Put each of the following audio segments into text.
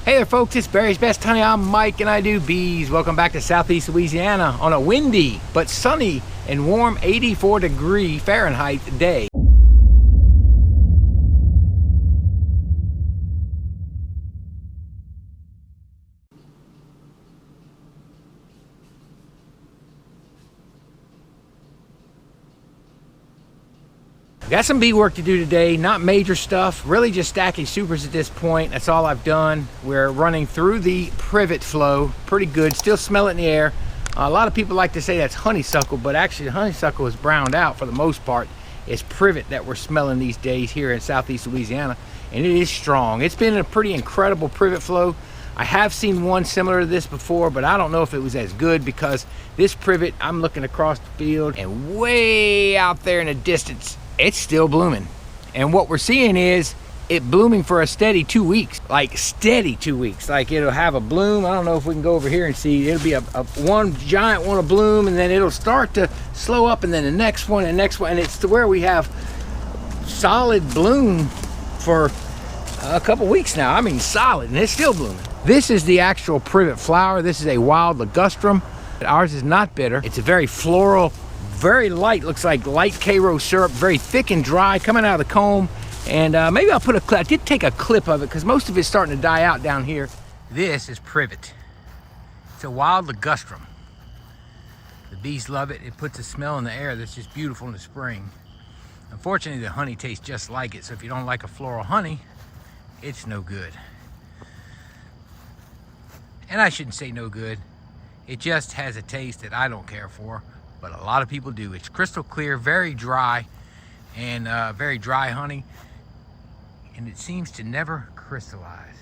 Hey there folks, it's Barry's Best Honey. I'm Mike and I do bees. Welcome back to Southeast Louisiana on a windy but sunny and warm 84-degree Fahrenheit day. Got some bee work to do today, not major stuff, really just stacking supers at this point. That's all I've done. We're running through the privet flow, pretty good, still smell it in the air. A lot of people like to say that's honeysuckle, but actually honeysuckle is browned out for the most part. It's privet that we're smelling these days here in Southeast Louisiana, and it is strong. It's been a pretty incredible privet flow. I have seen one similar to this before, but I don't know if it was as good because this privet, I'm looking across the field and way out there in the distance, it's still blooming. And what we're seeing is it blooming for a steady 2 weeks, like steady 2 weeks. Like it'll have a bloom. I don't know if we can go over here and see. It'll be a one giant one of bloom, and then it'll start to slow up, and then the next one and next one, and it's to where we have solid bloom for a couple weeks now. I mean solid, and it's still blooming. This is the actual privet flower. This is a wild ligustrum. Ours is not bitter. It's a very floral, very light, looks like light Cairo syrup, very thick and dry, coming out of the comb. And maybe I'll put a clip. I did take a clip of it because most of it's starting to die out down here. This is privet. It's a wild ligustrum. The bees love it. It puts a smell in the air that's just beautiful in the spring. Unfortunately, the honey tastes just like it, so if you don't like a floral honey, it's no good. And I shouldn't say no good. It just has a taste that I don't care for, but a lot of people do. It's crystal clear, very dry, and very dry honey, and it seems to never crystallize.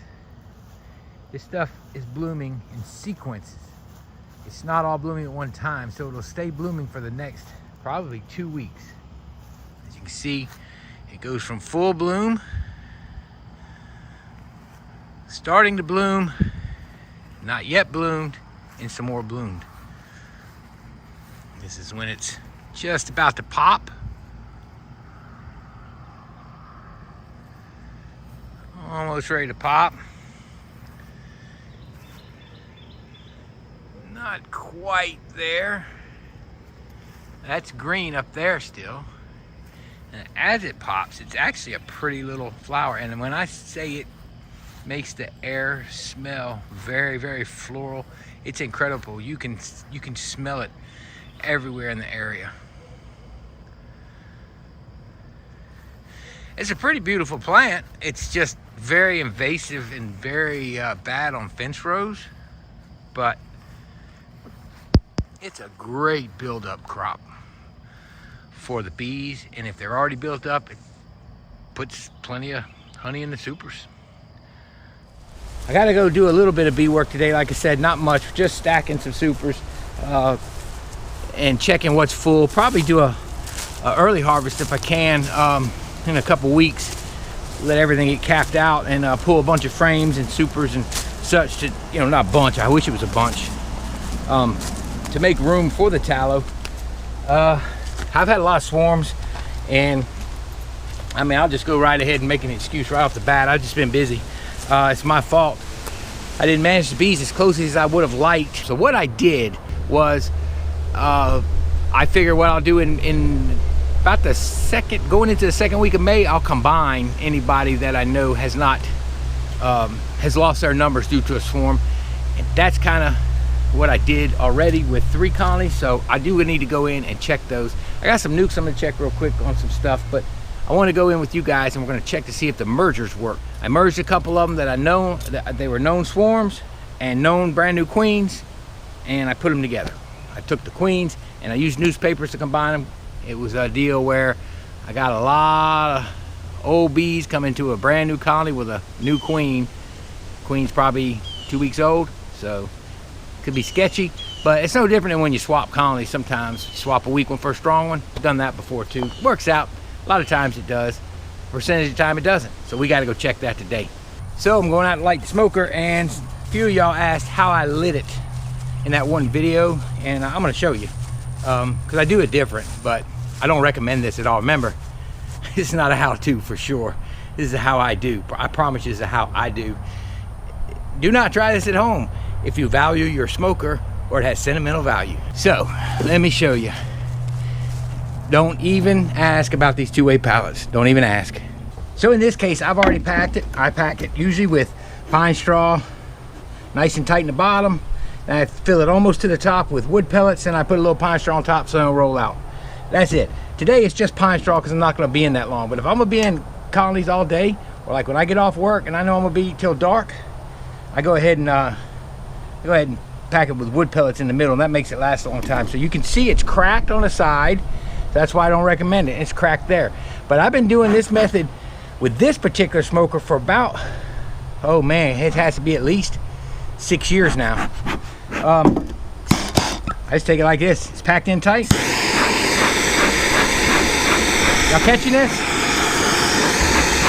This stuff is blooming in sequences. It's not all blooming at one time, so it'll stay blooming for the next probably 2 weeks. As you can see, it goes from full bloom, starting to bloom, not yet bloomed, and some more bloomed. This is when it's just about to pop. Almost ready to pop. Not quite there. That's green up there still. And as it pops, it's actually a pretty little flower. And when I say it makes the air smell very, very floral, it's incredible. You can smell it everywhere in the area. It's a pretty beautiful plant. It's just very invasive and very bad on fence rows, but it's a great build-up crop for the bees, and if they're already built up, it puts plenty of honey in the supers. I gotta go do a little bit of bee work today. Like I said, not much, just stacking some supers and checking what's full. Probably do a early harvest if I can in a couple weeks. Let everything get capped out and pull a bunch of frames and supers and such to, you know, not a bunch, I wish it was a bunch, to make room for the tallow. I've had a lot of swarms, and I mean, I'll just go right ahead and make an excuse right off the bat. I've just been busy. It's my fault. I didn't manage the bees as closely as I would have liked. So what I did was, I figured what I'll do in about the going into the second week of May, I'll combine anybody that I know has not, has lost their numbers due to a swarm. And that's kind of what I did already with 3 colonies. So I do need to go in and check those. I got some nukes I'm gonna check real quick on some stuff, but I want to go in with you guys and we're going to check to see if the mergers work. I merged a couple of them that I know that they were known swarms and known brand new queens, and I put them together. I took the queens and I used newspapers to combine them. It was a deal where I got a lot of old bees coming to a brand new colony with a new queen. Queen's probably 2 weeks old, so it could be sketchy, but it's no different than when you swap colonies. Sometimes you swap a weak one for a strong one. I've done that before too. Works out. A lot of times it does. Percentage of the time it doesn't. So we got to go check that today. So I'm going out and light the smoker, and a few of y'all asked how I lit it in that one video, and I'm going to show you because I do it different, but I don't recommend this at all. Remember, this is not a how-to for sure. This is how I do. I promise you this is how I do. do not try this at home if you value your smoker or it has sentimental value. So let me show you. Don't even ask about these two-way pallets. Don't even ask. So in this case, I've already packed it. I pack it usually with pine straw, nice and tight in the bottom. And I fill it almost to the top with wood pellets, and I put a little pine straw on top so it'll roll out. That's it. Today it's just pine straw because I'm not going to be in that long. But if I'm going to be in colonies all day, or like when I get off work and I know I'm going to be till dark, I go ahead and pack it with wood pellets in the middle, and that makes it last a long time. So you can see it's cracked on the side. That's why I don't recommend it. It's cracked there. But I've been doing this method with this particular smoker for about, oh man, it has to be at least 6 years now. I just take it like this. It's packed in tight. Y'all catching this?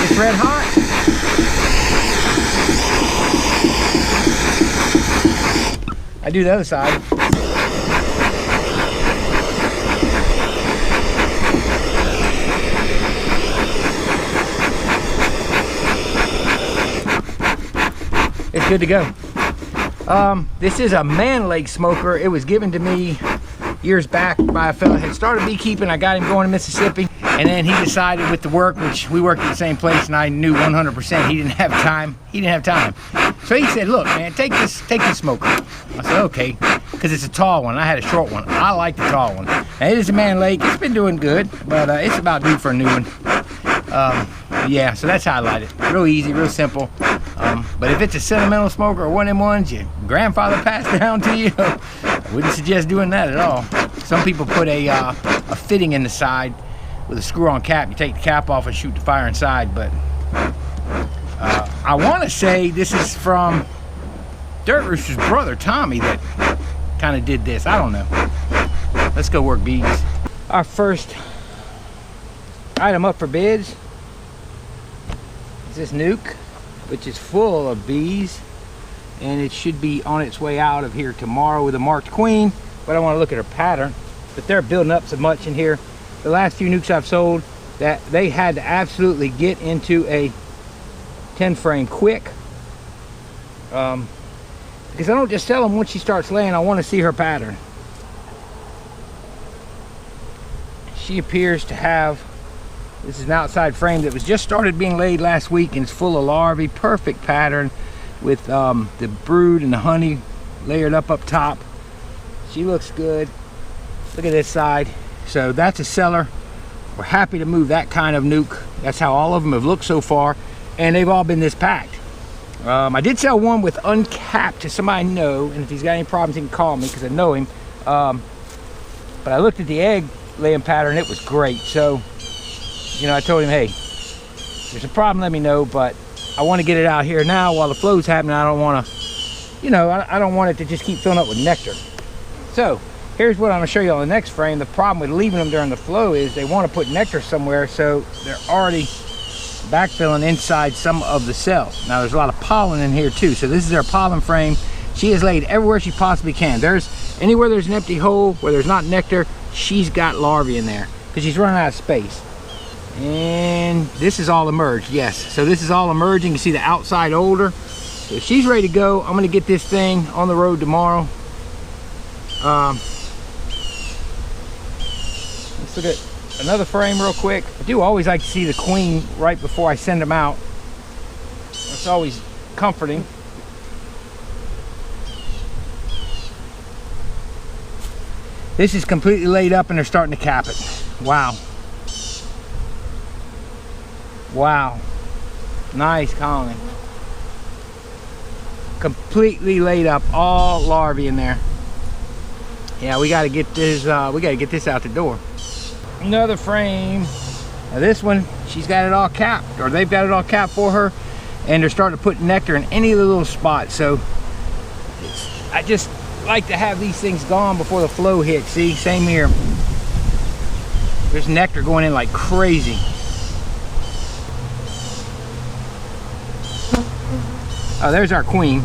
It's red hot. I do the other side. It's good to go. This is a man lake smoker. It was given to me years back by a fella who had started beekeeping. I got him going to Mississippi, and then he decided with the work, which we worked at the same place, and I knew 100% he didn't have time. So he said, look man, take this smoker. I said okay, because it's a tall one. I had a short one. I like the tall one. And it is a man lake. It's been doing good, but it's about due for a new one. Yeah, so that's how I light it. Real easy, real simple. But if it's a sentimental smoker or one of them ones your grandfather passed down to you, I wouldn't suggest doing that at all. Some people put a fitting in the side with a screw-on cap. You take the cap off and shoot the fire inside. But I want to say this is from Dirt Rooster's brother, Tommy, that kind of did this. I don't know. Let's go work bees. Our first item up for bids is this nuke, which is full of bees, and it should be on its way out of here tomorrow with a marked queen. But I want to look at her pattern. But they're building up so much in here. The last few nukes I've sold, that they had to absolutely get into a 10 frame quick, because I don't just sell them once she starts laying. I want to see her pattern. She appears to have, this is an outside frame that was just started being laid last week, and it's full of larvae. Perfect pattern with the brood and the honey layered up top. She looks good. Look at this side. So that's a seller. We're happy to move that kind of nuke. That's how all of them have looked so far, and they've all been this packed. I did sell one with uncapped to somebody I know, and if he's got any problems he can call me because I know him. But I looked at the egg laying pattern. It was great. So you know, I told him, hey, there's a problem, let me know, but I want to get it out here now while the flow's happening. I don't want to, you know, I don't want it to just keep filling up with nectar. So here's what I'm going to show you on the next frame. The problem with leaving them during the flow is they want to put nectar somewhere, so they're already backfilling inside some of the cells. Now there's a lot of pollen in here too, so this is their pollen frame. She has laid everywhere she possibly can. Anywhere there's an empty hole where there's not nectar, she's got larvae in there because she's running out of space. And this is all emerged, yes. So this is all emerging. You see the outside older. So she's ready to go. I'm going to get this thing on the road tomorrow. Let's look at another frame real quick. I do always like to see the queen right before I send them out. It's always comforting. This is completely laid up and they're starting to cap it. Wow. Wow. Nice colony. Completely laid up, all larvae in there. Yeah, we gotta get this out the door. Another frame. Now this one, she's got it all capped, or they've got it all capped for her, and they're starting to put nectar in any of the little spots. So I just like to have these things gone before the flow hits. See, same here. There's nectar going in like crazy. Oh, there's our queen.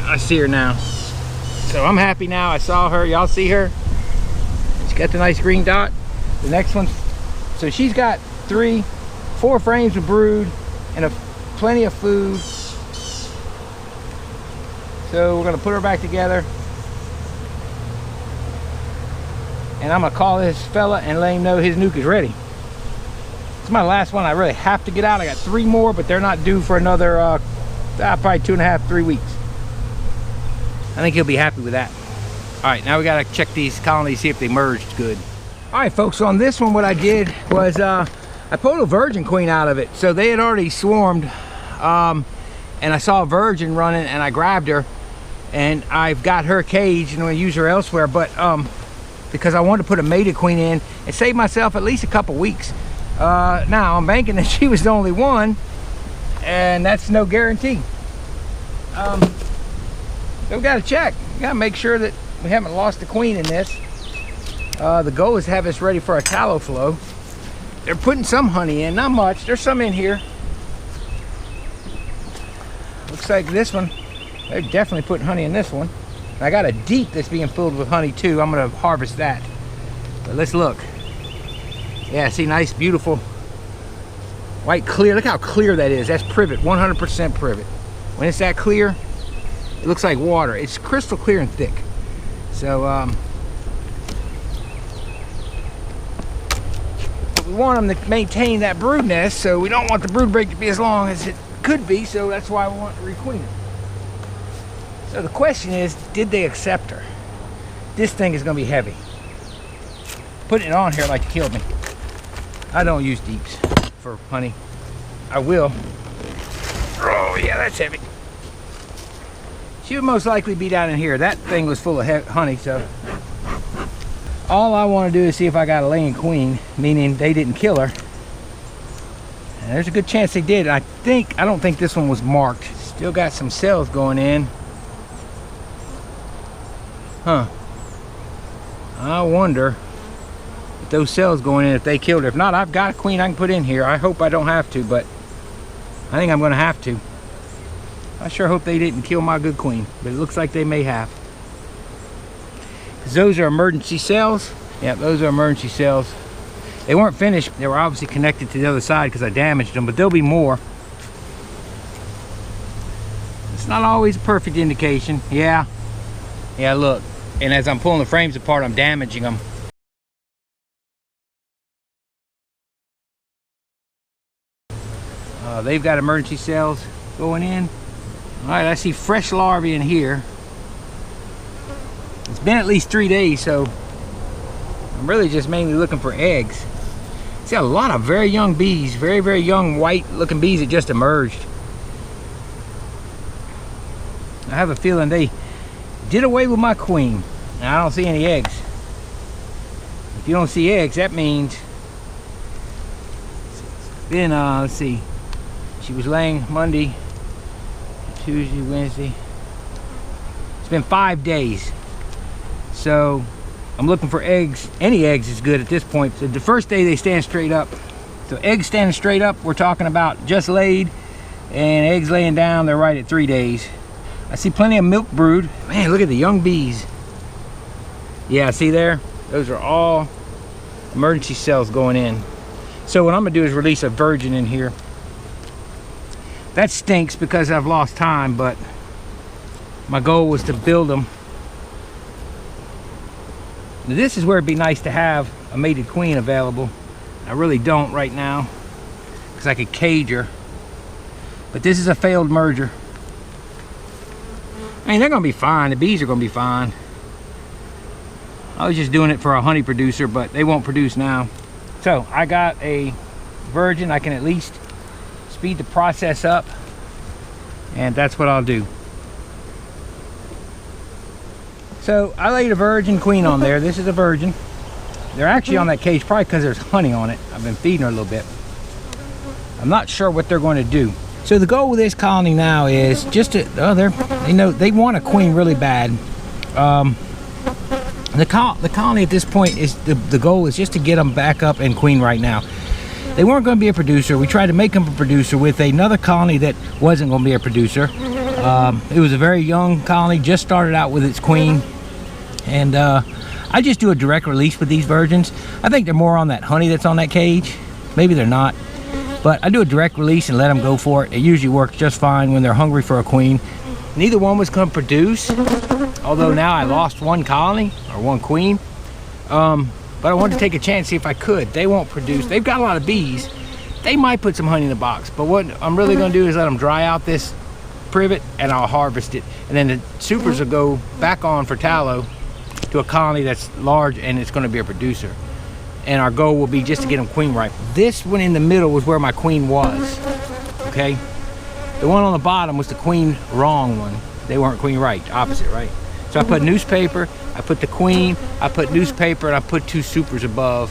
I see her now. So I'm happy now. I saw her. Y'all see her? She's got the nice green dot. The next one. So she's got 4 frames of brood and plenty of food. So we're gonna put her back together. And I'm gonna call this fella and let him know his nuke is ready. It's my last one. I really have to get out. I got 3 more, but they're not due for another probably 2.5, 3 weeks. I think he'll be happy with that. All right, now we gotta check these colonies, see if they merged good. All right, folks, so on this one, what I did was I pulled a virgin queen out of it. So they had already swarmed, and I saw a virgin running, and I grabbed her, and I've got her caged, and I'm gonna use her elsewhere, but because I wanted to put a mated queen in and save myself at least a couple weeks. Now, I'm banking that she was the only one, and that's no guarantee. So we gotta check. We gotta make sure that we haven't lost the queen in this. The goal is to have this ready for a tallow flow. They're putting some honey in, not much. There's some in here. Looks like this one, they're definitely putting honey in this one. I got a deep that's being filled with honey too. I'm gonna harvest that. But let's look. Yeah, see, nice, beautiful, white clear. Look how clear that is. That's privet, 100% privet. When it's that clear, it looks like water. It's crystal clear and thick. So, we want them to maintain that brood nest, so we don't want the brood break to be as long as it could be, so that's why we want to requeen it. So the question is, did they accept her? This thing is going to be heavy. Putting it on here like it killed me. I don't use deeps for honey. I will. Oh yeah, that's heavy. She would most likely be down in here. That thing was full of honey, so all I want to do is see if I got a laying queen, meaning they didn't kill her. And there's a good chance they did. I don't think this one was marked. Still got some cells going in. Huh. I wonder if those cells going in, if they killed her. If not, I've got a queen I can put in here. I hope I don't have to, but I think I'm going to have to. I sure hope they didn't kill my good queen, but it looks like they may have. Those are emergency cells. Yeah, those are emergency cells. They weren't finished. They were obviously connected to the other side because I damaged them, but there'll be more. It's not always a perfect indication. Yeah, look. And as I'm pulling the frames apart, I'm damaging them. They've got emergency cells going in. All right, I see fresh larvae in here. It's been at least 3 days, so I'm really just mainly looking for eggs. See a lot of very young bees, very, very young white looking bees that just emerged. I have a feeling they did away with my queen. Now, I don't see any eggs. If you don't see eggs, that means it's been, let's see, she was laying Monday, Tuesday, Wednesday. It's been 5 days. So I'm looking for eggs. Any eggs is good at this point. So the first day they stand straight up. So eggs standing straight up, we're talking about just laid, and eggs laying down, they're right at 3 days. I see plenty of milk brood. Man, look at the young bees. Yeah, see there? Those are all emergency cells going in. So what I'm gonna do is release a virgin in here. That stinks because I've lost time, but my goal was to build them. Now, this is where it'd be nice to have a mated queen available. I really don't right now because I could cage her. But this is a failed merger. I mean, they're gonna be fine. The bees are gonna be fine. I was just doing it for a honey producer, but they won't produce now. So I got a virgin. I can at least speed the process up, and that's what I'll do. So I laid a virgin queen on there. This is a virgin. They're actually on that cage probably because there's honey on it. I've been feeding her a little bit. I'm not sure what they're going to do. So the goal with this colony now is just to, they want a queen really bad. The colony at this point is, the goal is just to get them back up and queen right now. They weren't going to be a producer. We tried to make them a producer with another colony that wasn't going to be a producer. It was a very young colony, just started out with its queen. And I just do a direct release with these virgins. I think they're more on that honey that's on that cage. Maybe they're not. But I do a direct release and let them go for it. It usually works just fine when they're hungry for a queen. neither one was going to produce, although now I lost one colony, or one queen. But I wanted to take a chance, see if I could. They won't produce. They've got a lot of bees. They might put some honey in the box, but what I'm really going to do is let them dry out this privet, and I'll harvest it. And then the supers will go back on for tallow to a colony that's large, and it's going to be a producer. And our goal will be just to get them queen ripe. This one in the middle was where my queen was, okay? The one on the bottom was the queen wrong one. They weren't queen right, opposite, right? So I put newspaper, I put the queen, I put newspaper, and I put 2 supers above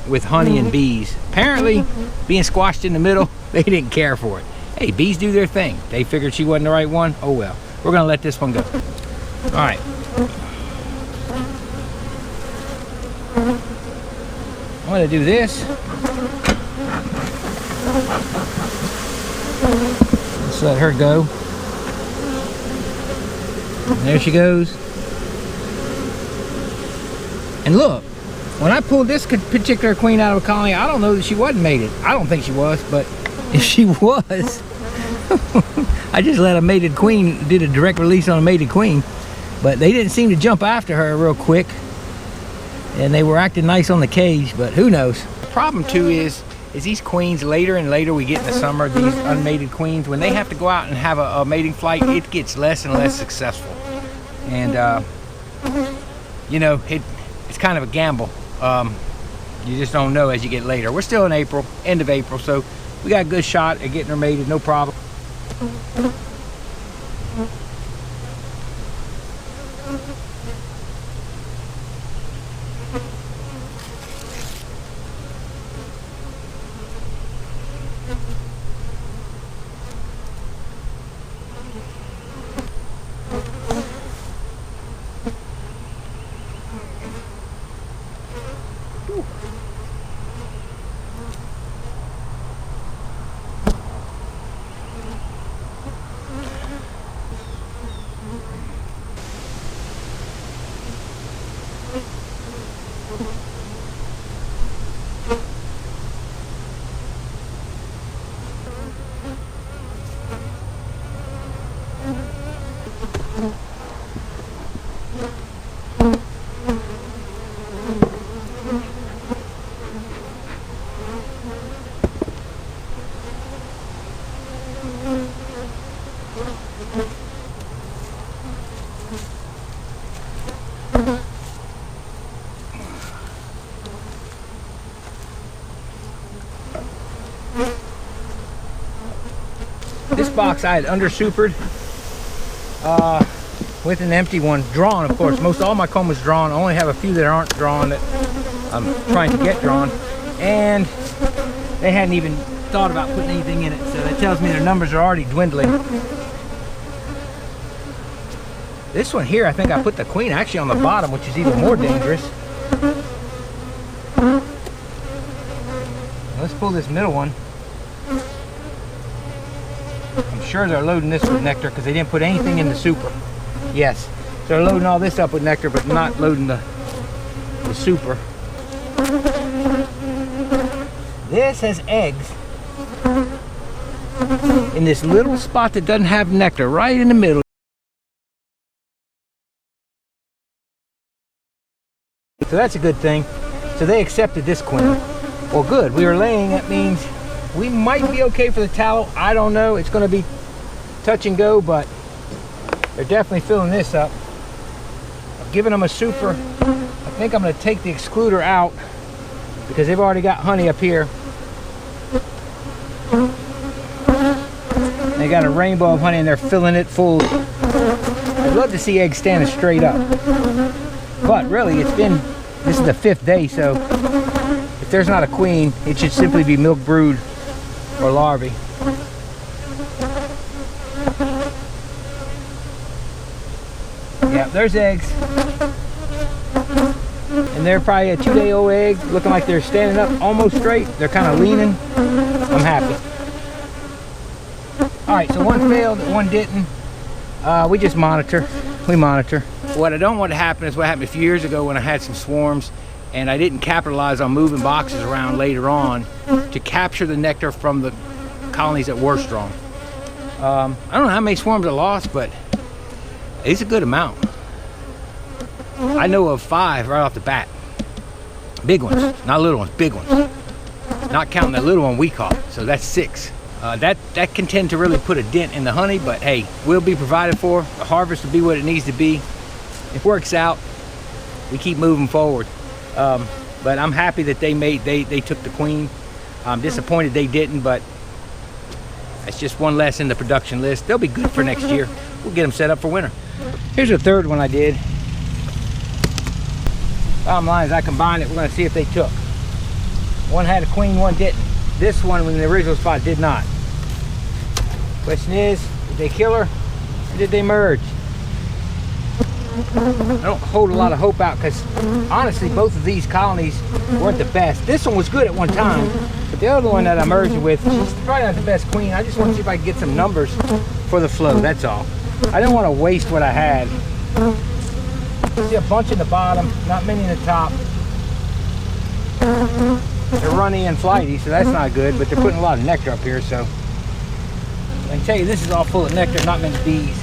with honey and bees. Apparently, being squashed in the middle, they didn't care for it. Hey, bees do their thing. They figured she wasn't the right one. Oh well, we're gonna let this one go. All right. I'm gonna do this. Let's let her go. And there she goes. And look, when I pulled this particular queen out of a colony, I don't know that she wasn't mated. I don't think she was, but if she was, I just let a mated queen, did a direct release on a mated queen, but they didn't seem to jump after her real quick, and they were acting nice on the cage, but who knows. The problem too is these queens, later and later we get in the summer, these unmated queens, when they have to go out and have a mating flight, it gets less and less successful. And you know, it's kind of a gamble. You just don't know as you get later. We're still in April, end of April, so we got a good shot at getting her mated, no problem. This box I had under supered with an empty one, drawn of course. Most all my comb was drawn. I only have a few that aren't drawn that I'm trying to get drawn, and they hadn't even thought about putting anything in it, so that tells me their numbers are already dwindling. This one here, I think I put the queen actually on the bottom, which is even more dangerous. Let's pull this middle one. I'm sure they're loading this with nectar because they didn't put anything in the super. Yes, so they're loading all this up with nectar, but not loading the super. This has eggs in this little spot that doesn't have nectar, right in the middle. So that's a good thing. So they accepted this queen. Well, good. We were laying. That means we might be okay for the tallow. I don't know. It's going to be touch and go, but they're definitely filling this up. I've given them a super. I think I'm going to take the excluder out because they've already got honey up here. They got a rainbow of honey and they're filling it full. I'd love to see eggs standing straight up. But really, this is the 5th day, so if there's not a queen, it should simply be milk brood or larvae. Yeah, there's eggs. And they're probably a 2-day-old egg, looking like they're standing up almost straight. They're kind of leaning. I'm happy. Alright, so one failed, one didn't. We just monitor. We monitor. What I don't want to happen is what happened a few years ago when I had some swarms and I didn't capitalize on moving boxes around later on to capture the nectar from the colonies that were strong. I don't know how many swarms I lost, but it's a good amount. I know of 5 right off the bat. Big ones, not little ones, big ones. Not counting that little one we caught, so that's 6. That can tend to really put a dent in the honey, but hey, we'll be provided for. The harvest will be what it needs to be. It works out. We keep moving forward. But I'm happy that they took the queen. I'm disappointed they didn't, but that's just one less in the production list. They'll be good for next year. We'll get them set up for winter. Here's the third one I did. Bottom line is I combined it. We're going to see if they took. One had a queen, one didn't. This one, in the original spot, did not. Question is, did they kill her or did they merge? I don't hold a lot of hope out because honestly both of these colonies weren't the best. This one was good at one time, but the other one that I merged with, she's probably not the best queen. I just want to see if I can get some numbers for the flow, that's all. I didn't want to waste what I had. See a bunch in the bottom, not many in the top. They're runny and flighty, so that's not good, but they're putting a lot of nectar up here, so I can tell you this is all full of nectar, not many bees.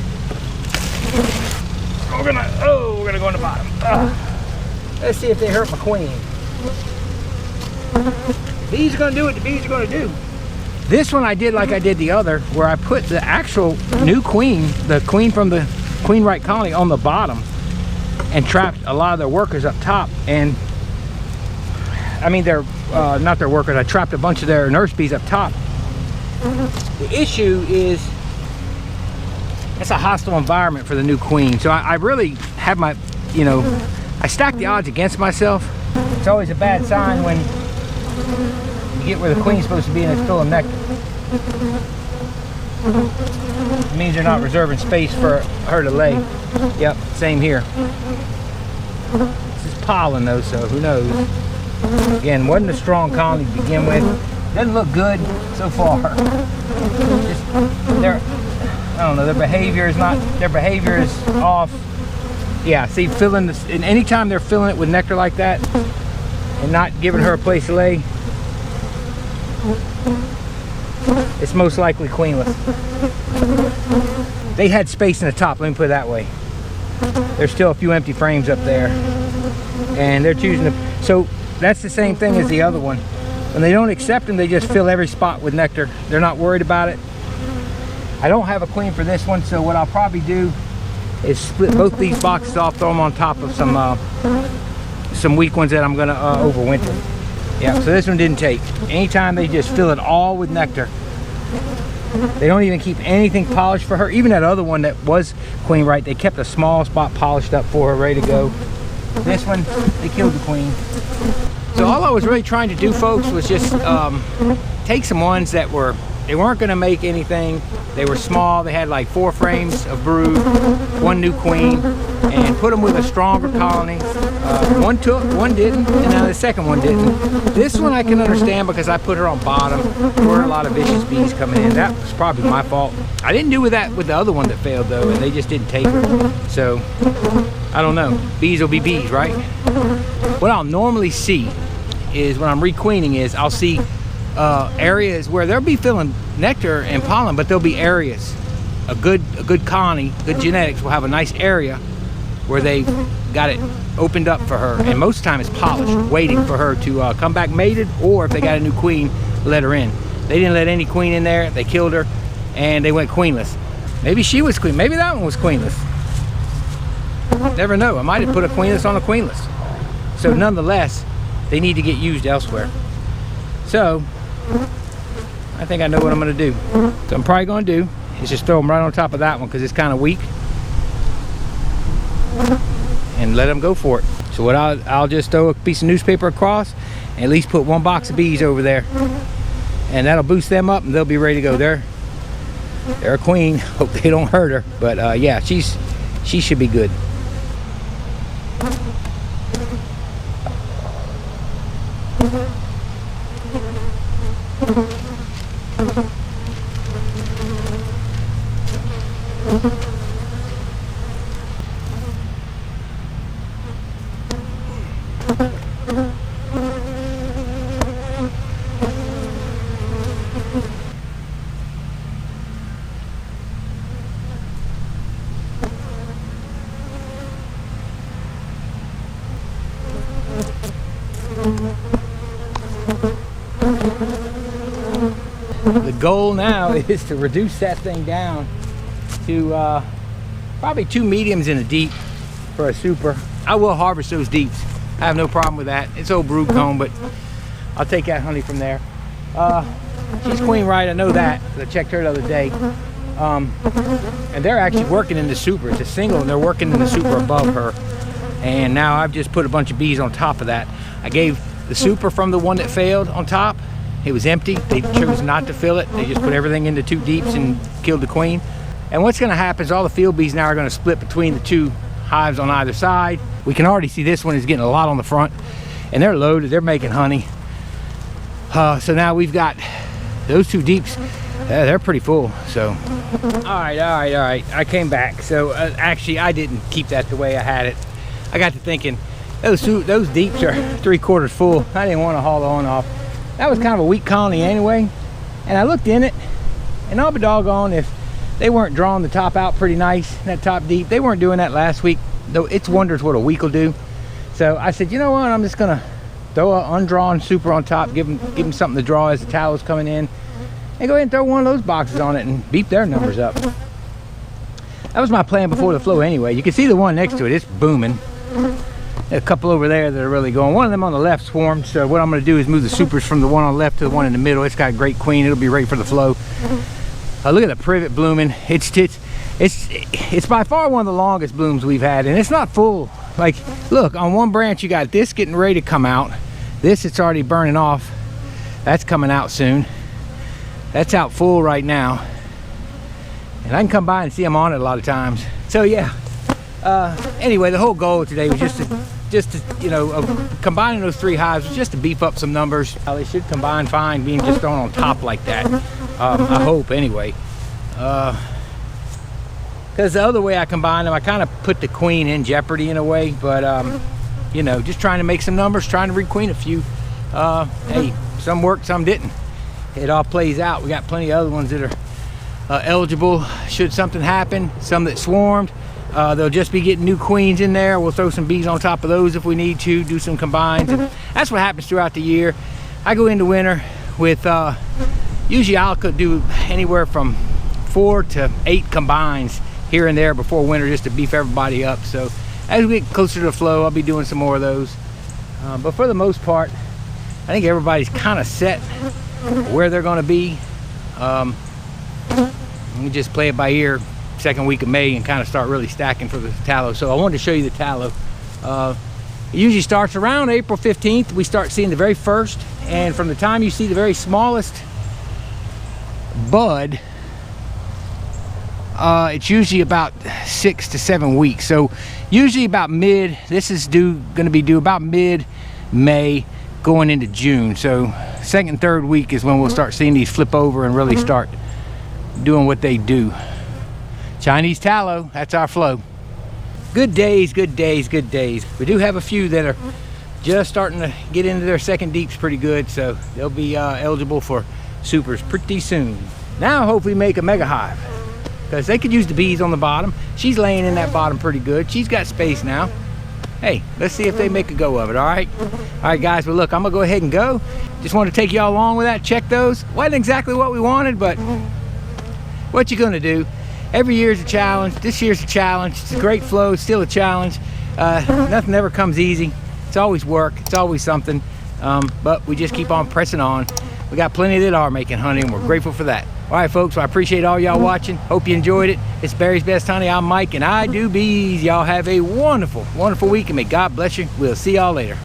We're gonna go in the bottom. Let's see if they hurt my queen. Bees are gonna do what the bees are gonna do. This one I did like I did the other, where I put the actual new queen, the queen from the queen right colony, on the bottom and trapped a lot of their workers up top. And I mean, they're not their workers, I trapped a bunch of their nurse bees up top. The issue is it's a hostile environment for the new queen. So I really have my, you know, I stack the odds against myself. It's always a bad sign when you get where the queen's supposed to be and it's full of nectar. It means they're not reserving space for her to lay. Yep, same here. This is pollen though, so who knows. Again, wasn't a strong colony to begin with. Doesn't look good so far. Just, I don't know, their behavior is off. Yeah, see, filling this, and anytime they're filling it with nectar like that and not giving her a place to lay, it's most likely queenless. They had space in the top, let me put it that way. There's still a few empty frames up there, and they're choosing to, so that's the same thing as the other one. When they don't accept them, they just fill every spot with nectar. They're not worried about it. I don't have a queen for this one, so what I'll probably do is split both these boxes off, throw them on top of some weak ones that I'm gonna overwinter. Yeah, so this one didn't take. Anytime they just fill it all with nectar. They don't even keep anything polished for her. Even that other one that was queen right, they kept a small spot polished up for her, ready to go. This one, they killed the queen. So all I was really trying to do, folks, was just take some ones that they weren't going to make anything. They were small. They had like 4 frames of brood, 1 new queen, and put them with a stronger colony. One took, one didn't, and now the second one didn't. This one I can understand because I put her on bottom. There were a lot of vicious bees coming in. That was probably my fault. I didn't do with the other one that failed though, and they just didn't take her. So I don't know. Bees will be bees, right? What I'll normally see is when I'm requeening is I'll see areas where they'll be filling nectar and pollen, but there'll be areas. A good colony, good genetics will have a nice area where they got it opened up for her, and most of the time it's polished, waiting for her to come back mated, or if they got a new queen, let her in. They didn't let any queen in there. They killed her, and they went queenless. Maybe she was queen. Maybe that one was queenless. Never know. I might have put a queenless on a queenless. So nonetheless, they need to get used elsewhere. So I think I know what I'm going to do. So I'm probably going to do is just throw them right on top of that one because it's kind of weak, and let them go for it. So what I'll just throw a piece of newspaper across and at least put 1 box of bees over there, and that'll boost them up and they'll be ready to go. They're a queen. Hope they don't hurt her, but yeah, she should be good. The goal now is to reduce that thing down to probably 2 mediums and a deep for a super. I will harvest those deeps. I have no problem with that. It's old brood comb, but I'll take that honey from there. She's queen right, I know that, 'cause I checked her the other day. And they're actually working in the super. It's a single, and they're working in the super above her. And now I've just put a bunch of bees on top of that. I gave the super from the one that failed on top. It was empty. They chose not to fill it. They just put everything into 2 deeps and killed the queen. And what's going to happen is all the field bees now are going to split between the 2 hives on either side. We can already see this one is getting a lot on the front, and they're loaded. They're making honey. So now we've got those 2 deeps. They're pretty full. So all right, I came back. So actually I didn't keep that the way I had it. I got to thinking those deeps are 3/4 full. I didn't want to haul the one off. That was kind of a weak colony anyway, and I looked in it, and I'll be doggone if they weren't drawing the top out pretty nice, that top deep. They weren't doing that last week, though. It's wonders what a week will do. So I said, you know what, I'm just gonna throw an undrawn super on top, give them something to draw as the tallows coming in, and go ahead and throw one of those boxes on it and beep their numbers up. That was my plan before the flow anyway. You can see the one next to it, it's booming. A couple over there that are really going. One of them on the left swarmed, so what I'm going to do is move the supers from the one on the left to the one in the middle. It's got a great queen. It'll be ready for the flow. Look at the privet blooming. It's by far one of the longest blooms we've had, and it's not full. Like, look, on one branch you got this getting ready to come out. This, it's already burning off. That's coming out soon. That's out full right now, and I can come by and see them on it a lot of times. So yeah. Anyway, the whole goal today was just to you know, combining those 3 hives was just to beef up some numbers. They should combine fine being just thrown on top like that. I hope anyway. Because the other way I combine them, I kind of put the queen in jeopardy in a way, but you know, just trying to make some numbers, trying to requeen a few. Hey, some worked, some didn't. It all plays out. We got plenty of other ones that are eligible should something happen. Some that swarmed. They'll just be getting new queens in there. We'll throw some bees on top of those if we need to, do some combines. And that's what happens throughout the year. I go into winter with, usually I'll do anywhere from 4 to 8 combines here and there before winter just to beef everybody up. So as we get closer to the flow, I'll be doing some more of those. But for the most part, I think everybody's kind of set where they're going to be. We just play it by ear. Second week of May and kind of start really stacking for the tallow. So I wanted to show you the tallow. It usually starts around April 15th. We start seeing the very first, and from the time you see the very smallest bud, it's usually about 6 to 7 weeks. So usually about mid, this is going to be due about mid-May going into June. So second and third week is when we'll start seeing these flip over and really start doing what they do. Chinese tallow, that's our flow. Good days, good days, good days. We do have a few that are just starting to get into their second deeps pretty good, so they'll be eligible for supers pretty soon. Now hopefully make a mega hive, because they could use the bees on the bottom. She's laying in that bottom pretty good. She's got space now. Hey, let's see if they make a go of it, all right? All right, guys, well, look, I'm gonna go ahead and go. Just want to take y'all along with that, check those. Wasn't exactly what we wanted, but what you gonna do? Every year's a challenge. This year's a challenge. It's a great flow. It's still a challenge. Nothing ever comes easy. It's always work. It's always something. But we just keep on pressing on. We got plenty that are making honey, and we're grateful for that. All right, folks. Well, I appreciate all y'all watching. Hope you enjoyed it. It's Barry's Best Honey. I'm Mike, and I do bees. Y'all have a wonderful, wonderful week, and may God bless you. We'll see y'all later.